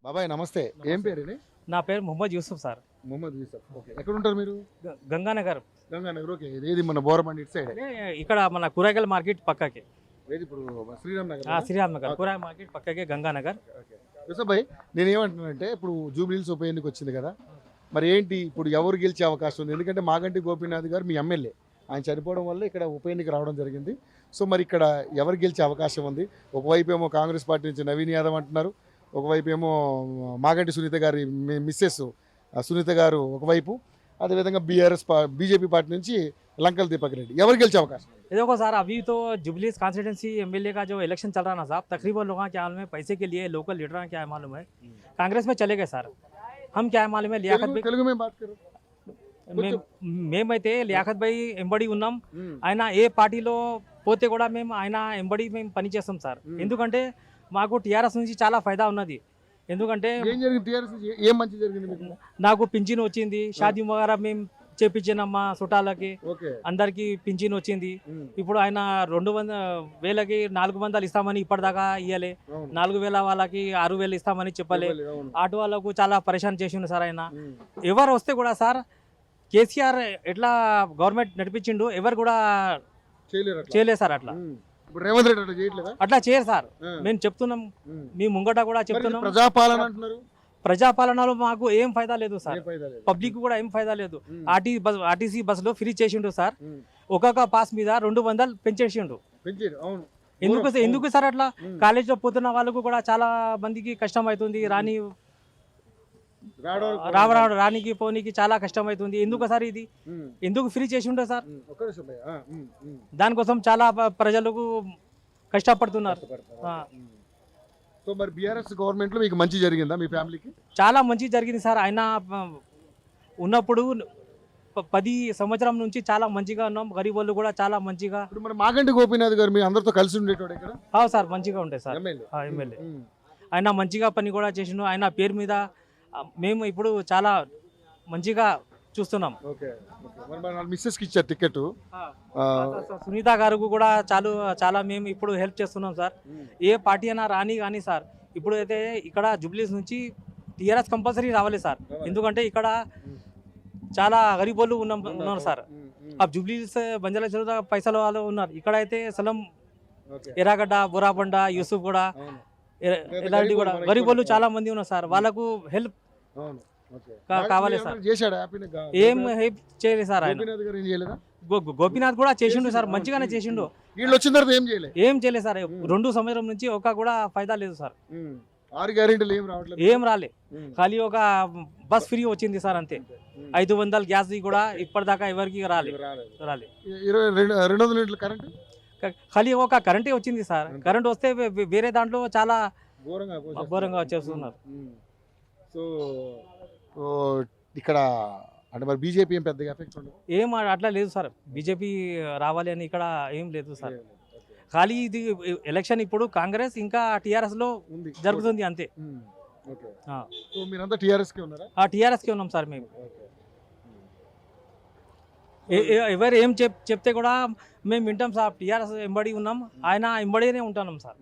బాబాయ్ నమస్తే. ఏం పేరు ఇది? నా పేరు మొహమ్మద్ యూసుఫ్ సార్. మొహమ్మద్ యూసఫ్. ఓకే. ఎక్కడ ఉంటారు మీరు? గంగానగర్. గంగానగర్. ఓకే. ఇది మన బోరబండి ఇటు సైడ్. ఇక్కడ మన కూరగాయల మార్కెట్ పక్కకి. ఏది ఇప్పుడు శ్రీరామ్ నగర్? శ్రీరామ్ నగర్ కూరగాయల మార్కెట్ పక్కకి గంగానగర్. ఓకే. యూసఫ్ భాయ్, నేను ఏమంటున్నానంటే ఇప్పుడు జూబ్లీహిల్స్ ఉప ఎన్నిక వచ్చింది కదా, మరి ఏంటి ఇప్పుడు ఎవరు గెలిచే అవకాశం ఉంది? ఎందుకంటే మాగంటి గోపీనాథ్ గారు మీ ఎమ్మెల్యే, ఆయన చనిపోవడం వల్ల ఇక్కడ ఉప ఎన్నిక రావడం జరిగింది. సో మరి ఇక్కడ ఎవరు గెలిచే అవకాశం ఉంది? ఒకవైపు ఏమో కాంగ్రెస్ పార్టీ నుంచి నవీన్ యాదవ్ అంటున్నారు, ఒకవైపు ఏమో మాగంటి సునీత గారి మిస్సెస్ సునీత గారు ఒకవైపు, అదేవిధంగా బీజేపీ పార్టీ నుంచి లంకల దీపక్ రెడ్డి. ఎవరు గెలిచే అవకాశం? देखो सर, अभी तो जुबलीस कॉन्स्टिट्यूंसी एमएलए का जो इलेक्शन चल रहा ना साहब, तकरीबन लोगों क्या मालूम है, पैसे के लिए लोकल लीडर क्या है मालूम है, कांग्रेस में चले गए सर. हम क्या है मालूम है, लियाकत भाई తెలుగు में बात करो. మేమైతే లియాఖత్ భాయ్ ఎంబడి ఉన్నాం. ఆయన ఏ పార్టీలో పోతే కూడా మేము ఆయన ఎంబడి మేము పని చేస్తాం సార్. ఎందుకంటే మాకు టీఆర్ఎస్ నుంచి చాలా ఫైదా ఉన్నది. ఎందుకంటే ఏం జరిగింది? టీఆర్ఎస్ ఏం మంచి జరిగింది మీకు? నాకు పింఛన్ వచ్చింది, షాదీ వగైరా మేము చేపించినాం మా చుట్టాలకి, ఓకే. అందరికి పింఛన్ వచ్చింది. ఇప్పుడు ఆయన 200,000కి 400 ఇస్తామని ఇప్పటిదాకా ఇవ్వలే. 4,000 వాళ్ళకి 6,000 ఇస్తామని చెప్పలే. ఆటో వాళ్ళకు చాలా పరేషాన్ చేసిండు సార్ ఆయన. ఎవరు వస్తే కూడా సార్, కేసీఆర్ ఎట్లా గవర్నమెంట్ నడిపించిండు, ఎవరు కూడా చేయలేదు సార్. అట్లా ఇప్పుడు రేవంత్ రెడ్డి అట్లా చేయట్లేదా? అట్లా చేయరు సార్. మేము చెప్తున్నాం, మీ ముంగట కూడా చెప్తున్నాం. ప్రజాపాలన అంటున్నారు. ప్రజాపాలనలో మాకు ఏం ఫైదా లేదు సార్, పబ్లిక్ కూడా ఏం ఫైదా లేదు. ఆర్టీసీ బస్సులో ఫ్రీ చేసిండు సార్, ఒక్కొక్క పాస్ మీద 200 పెంచేసిండు. ఎందుకు సార్ అట్లా? కాలేజీలో పోతున్న వాళ్ళకు కూడా చాలా మందికి కష్టం అవుతుంది, రానికి పోనీకి చాలా కష్టం అవుతుంది. ఎందుకు సార్ ఇది? ఎందుకు ఫ్రీ చేసిండో సార్? దానికోసం చాలా ప్రజలకు కష్టపడుతున్నారు. సో మరి బీఆర్ఎస్ గవర్నమెంట్ లో మీకు మంచి జరిగిందా మీ ఫ్యామిలీకి? చాలా మంచి జరిగింది సార్. ఆయన ఉన్నప్పుడు 10 సంవత్సరం నుంచి చాలా మంచిగా ఉన్నాం. గరీబ్ వాళ్ళు కూడా చాలా మంచిగా. ఇప్పుడు మన మాగంటి గోపీనాథ్ గారు మీ అందరితో కలిసి ఉండేటోడు ఇక్కడ? సార్ మంచిగా ఉంటాయి సార్. ఎమ్మెల్యే ఆయన మంచిగా పని కూడా చేసిండు. ఆయన పేరు మీద మేము ఇప్పుడు చాలా మంచిగా చూస్తున్నాం. మిస్సెస్ కి ఇచ్చారు టికెట్. సునీత గారికి కూడా చాలా మేము ఇప్పుడు హెల్ప్ చేస్తున్నాం సార్. ఏ పార్టీ అయినా రాని కానీ సార్, ఇప్పుడు అయితే ఇక్కడ జూబ్లీస్ నుంచి టీఆర్ఎస్ కంపల్సరీ రావాలి సార్. ఎందుకంటే ఇక్కడ చాలా గరీబ్ వాళ్ళు ఉన్నారు సార్. ఆ జూబ్లీస్ బంజారా చెరువు పైసలు వాళ్ళు ఉన్నారు. ఇక్కడ అయితే సలం ఎర్రగడ్డ, బురాబండ, యూసుఫ్ కూడా, ఇలాంటి కూడా గరీబ్ వాళ్ళు చాలా మంది ఉన్నారు సార్. వాళ్ళకు హెల్ప్ కావాలి సార్. ఏం హెల్ప్ చేయలేదు సార్ ఆయన. గోపీనాథ్ కూడా చేసిండు సార్, మంచిగానే చేసిండు. ఏం చేయలేదు సార్. 2 సంవత్సరం నుంచి ఒక కూడా ఫైదా లేదు సార్. 6 గ్యారెంటీలు ఏం రాలే. ఖాళీ ఒక బస్ ఫ్రీ వచ్చింది సార్, అంతే. 500 గ్యాస్ కూడా ఇప్పటిదాకా ఎవరికి రాలే. 200 యూనిట్ల కరెంట్ ఖాళీ ఒక కరెంటే వచ్చింది సార్. కరెంట్ వస్తే వేరే దాంట్లో చాలా ఘోరంగా వచ్చేస్తున్నారు. సో ఇక్కడ అంటే మరి బీజేపీ ఏం పెద్దగా ఎఫెక్ట్ ఉండదు? ఏం అట్లా లేదు సార్. బీజేపీ రావాలి అని ఇక్కడ ఏం లేదు సార్. ఖాళీ ఇది ఎలక్షన్ ఇప్పుడు కాంగ్రెస్ ఇంకా టీఆర్ఎస్ లో జరుగుతుంది, అంతే. మీరంతా టీఆర్ఎస్ కి ఉన్నారా? టీఆర్ఎస్ కి ఉన్నాం సార్ మేము. ఎవరు ఏం చెప్తే కూడా మేము వింటాం సార్. టీఆర్ఎస్ ఎంబడి ఉన్నాం, ఆయన ఎంబడినే ఉంటున్నాం సార్.